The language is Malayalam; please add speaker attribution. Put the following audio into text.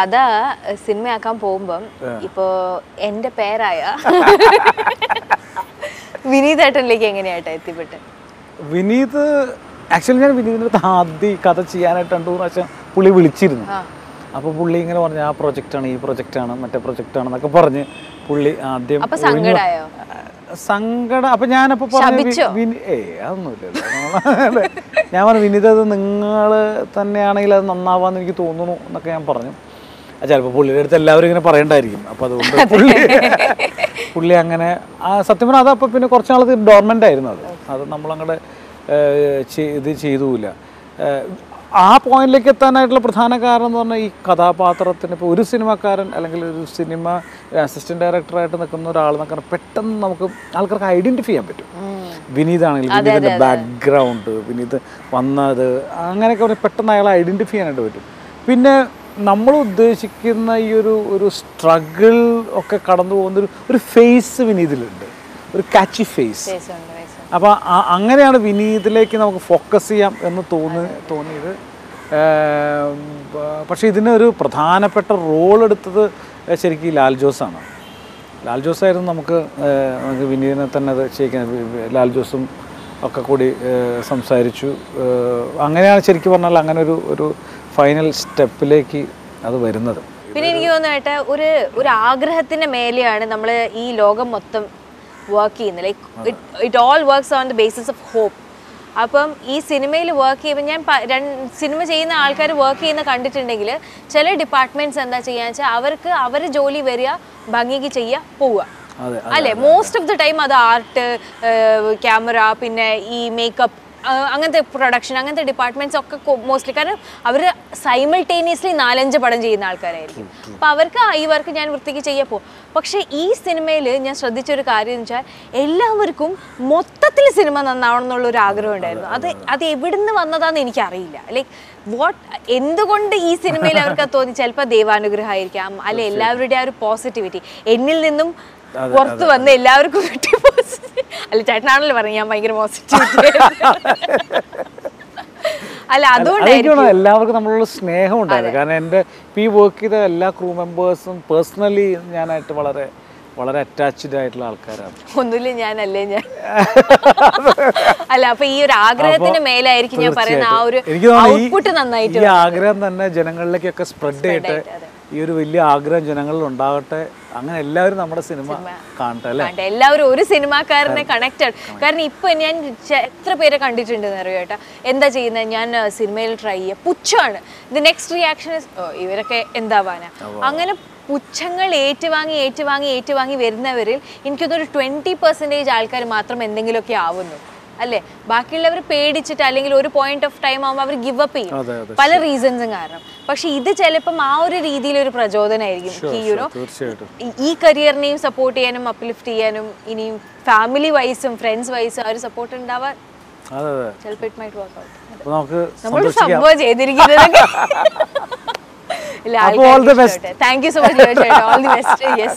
Speaker 1: കഥ സിനിമയാക്കാൻ പോകുമ്പം ഇപ്പോ എന്റെ പേരായ വിനീതേട്ടനിലേക്ക് എങ്ങനെയായിട്ടാ എത്തിപ്പെട്ടെ?
Speaker 2: വിനീത് ആക്ച്വലി ഞാൻ വിനീതിൻ്റെ അടുത്ത് ആദ്യം കഥ ചെയ്യാനായിട്ട് 2-3 പ്രാവശ്യം പുള്ളി വിളിച്ചിരുന്നു. അപ്പോൾ പുള്ളി ഇങ്ങനെ പറഞ്ഞു ആ പ്രൊജക്റ്റാണ്, ഈ പ്രൊജക്റ്റാണ്, മറ്റേ പ്രൊജക്റ്റാണെന്നൊക്കെ പറഞ്ഞ് പുള്ളി ആദ്യം സങ്കടം. അപ്പം ഞാനപ്പോൾ പറഞ്ഞു അതൊന്നുമില്ലല്ലോ. ഞാൻ പറഞ്ഞു വിനീത് അത് നിങ്ങൾ തന്നെയാണെങ്കിൽ അത് നന്നാവാന്ന് എനിക്ക് തോന്നുന്നു എന്നൊക്കെ ഞാൻ പറഞ്ഞു. ചിലപ്പോൾ പുള്ളിയുടെ അടുത്ത് എല്ലാവരും ഇങ്ങനെ പറയണ്ടായിരിക്കും. അപ്പോൾ അതുകൊണ്ട് പുള്ളി അങ്ങനെ സത്യം പറഞ്ഞാൽ അതപ്പോൾ പിന്നെ കുറച്ച് നാൾ ഡോർമെൻ്റ് ആയിരുന്നു. അത് നമ്മളങ്ങോട്ട് ഇത് ചെയ്തുമില്ല. ആ പോയിന്റിലേക്ക് എത്താനായിട്ടുള്ള പ്രധാന കാരണം എന്ന് പറഞ്ഞാൽ ഈ കഥാപാത്രത്തിന് ഇപ്പോൾ ഒരു സിനിമക്കാരൻ അല്ലെങ്കിൽ ഒരു സിനിമ അസിസ്റ്റന്റ് ഡയറക്ടറായിട്ട് നിൽക്കുന്ന ഒരാൾ എന്നൊക്കെ പെട്ടെന്ന് നമുക്ക് ആൾക്കാർക്ക് ഐഡന്റിഫൈ ചെയ്യാൻ പറ്റും. വിനീതാണെങ്കിൽ വിനീതിൻ്റെ ബാക്ക്ഗ്രൗണ്ട്, വിനീത് വന്നത്, അങ്ങനെയൊക്കെ പെട്ടെന്ന് അയാളെ ഐഡന്റിഫൈ ചെയ്യാനായിട്ട് പറ്റും. പിന്നെ നമ്മൾ ഉദ്ദേശിക്കുന്ന ഈ ഒരു സ്ട്രഗിൾ ഒക്കെ കടന്നു പോകുന്ന ഒരു ഫേസ് വിനീതിലുണ്ട്, ഒരു കാച്ചി ഫേസ്. അപ്പോൾ അങ്ങനെയാണ് വിനീതിലേക്ക് നമുക്ക് ഫോക്കസ് ചെയ്യാം എന്ന് തോന്നിയത്. പക്ഷേ ഇതിനൊരു പ്രധാനപ്പെട്ട റോൾ എടുത്തത് ശരിക്കും ലാൽ ജോസാണ്. ലാൽ ജോസായിരുന്നു നമുക്ക് വിനീതിനെ തന്നെ അത് ചെയ്യിക്കാൻ. ലാൽ ജോസും ഒക്കെ കൂടി സംസാരിച്ചു. അങ്ങനെയാണ് ശരിക്കും പറഞ്ഞാൽ അങ്ങനെ ഒരു ഫൈനൽ സ്റ്റെപ്പിലേക്ക് അത് വരുന്നത്.
Speaker 1: പിന്നെ എനിക്ക് തോന്നുന്നതായിട്ട് ഒരു ആഗ്രഹത്തിന്റെ മേലെയാണ് നമ്മൾ ഈ ലോകം മൊത്തം വർക്ക് ചെയ്യുന്നത്. Like it all works on the basis of hope. അപ്പം ഈ സിനിമയിൽ വർക്ക് ചെയ്യുമ്പോൾ ഞാൻ സിനിമ ചെയ്യുന്ന ആൾക്കാർ വർക്ക് ചെയ്യുന്ന കണ്ടിട്ടുണ്ടെങ്കിൽ ചില ഡിപ്പാർട്ട്മെന്റ്സ് എന്താ ചെയ്യാന്ന് വെച്ചാൽ അവർക്ക് അവരുടെ ജോലി വരിക, ഭംഗിക്ക് ചെയ്യുക, പോവുക അല്ലേ. മോസ്റ്റ് ഓഫ് ദ ടൈം അത് ആർട്ട്, ക്യാമറ, പിന്നെ ഈ മേക്കപ്പ്, അങ്ങനത്തെ പ്രൊഡക്ഷൻ, അങ്ങനത്തെ ഡിപ്പാർട്ട്മെന്റ്സ് ഒക്കെ മോസ്റ്റ്ലി. കാരണം അവർ സൈമിൾട്ടേനിയസ്ലി 4-5 പടം ചെയ്യുന്ന ആൾക്കാരായിരിക്കും. അപ്പോൾ അവർക്ക് ഈ വർക്ക് ഞാൻ വൃത്തിക്ക് ചെയ്യപ്പോ. പക്ഷേ ഈ സിനിമയിൽ ഞാൻ ശ്രദ്ധിച്ചൊരു കാര്യം എന്ന് വെച്ചാൽ എല്ലാവർക്കും മൊത്തത്തിൽ സിനിമ നന്നാവണം എന്നുള്ളൊരു ആഗ്രഹം ഉണ്ടായിരുന്നു. അത് എവിടുന്ന് വന്നതാന്ന് എനിക്കറിയില്ല. ലൈക്ക് എന്തുകൊണ്ട് ഈ സിനിമയിൽ അവർക്ക് തോന്നി? ചിലപ്പോൾ ദൈവാനുഗ്രഹമായിരിക്കാം, അല്ലെ എല്ലാവരുടെ ആ ഒരു പോസിറ്റിവിറ്റി എന്നിൽ നിന്നും പുറത്ത് വന്ന് എല്ലാവർക്കും അല്ല ചേട്ടനാണല്ലോ പറഞ്ഞു ഞാൻ ഭയങ്കര പോസിറ്റിവിറ്റി. അല്ല അതുകൊണ്ടായിരിക്കും
Speaker 2: എല്ലാവർക്കും നമ്മളുള്ള സ്നേഹം ഉണ്ടായത്. കാരണം എൻ്റെ ഈ വർക്ക് ചെയ്ത എല്ലാ ക്രൂ മെമ്പേഴ്സും പേഴ്സണലി ഞാനായിട്ട് വളരെ വളരെ അറ്റാച്ച്ഡ് ആയിട്ടുള്ള ആൾക്കാരാണ്.
Speaker 1: ഒന്നുമില്ല ഞാനല്ലേ ഞാൻ അല്ല. അപ്പൊ ഈ ഒരു ആഗ്രഹത്തിന് മേലായിരിക്കും ഞാൻ പറയുന്ന ആ ഒരു ഔട്ട്പുട്ട് നന്നായിട്ട്.
Speaker 2: ഈ ആഗ്രഹം തന്നെ ജനങ്ങളിലേക്കൊക്കെ സ്പ്രെഡ് ചെയ്തിട്ട് ഈ ഒരു വലിയ ആഗ്രഹം ജനങ്ങളിൽ ഉണ്ടാകട്ടെ. അങ്ങനെ എല്ലാവരും നമ്മുടെ സിനിമ കാണട്ടെ അല്ലേ.
Speaker 1: എല്ലാവരും ഒരു സിനിമാക്കാരനെ കണക്റ്റഡ്. കാരണം ഇപ്പൊ ഞാൻ എത്ര പേരെ കണ്ടിട്ടുണ്ടെന്ന് അറിയോ ചേട്ടാ, എന്താ ചെയ്യുന്നത്, ഞാൻ സിനിമയിൽ ട്രൈ ചെയ്യുക, പുച്ഛമാണ്. ഇത് നെക്സ്റ്റ് റിയാക്ഷൻ ഇവരൊക്കെ എന്താവാനാ. അങ്ങനെ പുച്ഛങ്ങൾ ഏറ്റുവാങ്ങി വരുന്നവരിൽ എനിക്കൊന്നൊരു 20% ആൾക്കാർ മാത്രം എന്തെങ്കിലുമൊക്കെ ആവുന്നു അല്ലേ. ബാക്കിയുള്ളവർ പേടിച്ചിട്ട് അല്ലെങ്കിൽ ഒരു പോയിന്റ് ഓഫ് ടൈം ആകുമ്പോൾ അവർ ഗിവ് അപ്പ് ചെയ്യും പല റീസൺസും കാരണം. പക്ഷെ ഇത് ചിലപ്പം ആ ഒരു രീതിയിലൊരു പ്രചോദനമായിരിക്കും ഈ കരിയറിനെയും സപ്പോർട്ട് ചെയ്യാനും അപ്ലിഫ്റ്റ് ചെയ്യാനും ഇനിയും ഫാമിലി വൈസും ഫ്രണ്ട്സ് വൈസും ആ ഒരു സപ്പോർട്ട് ഉണ്ടാവാൻ ചിലപ്പോൾ ഇറ്റ് മൈറ്റ് വർക്ക് ഔട്ട്. നമ്മൾ സംഭവം ചെയ്തിരിക്കുന്നത്. Thank you so much. All the best. Yes.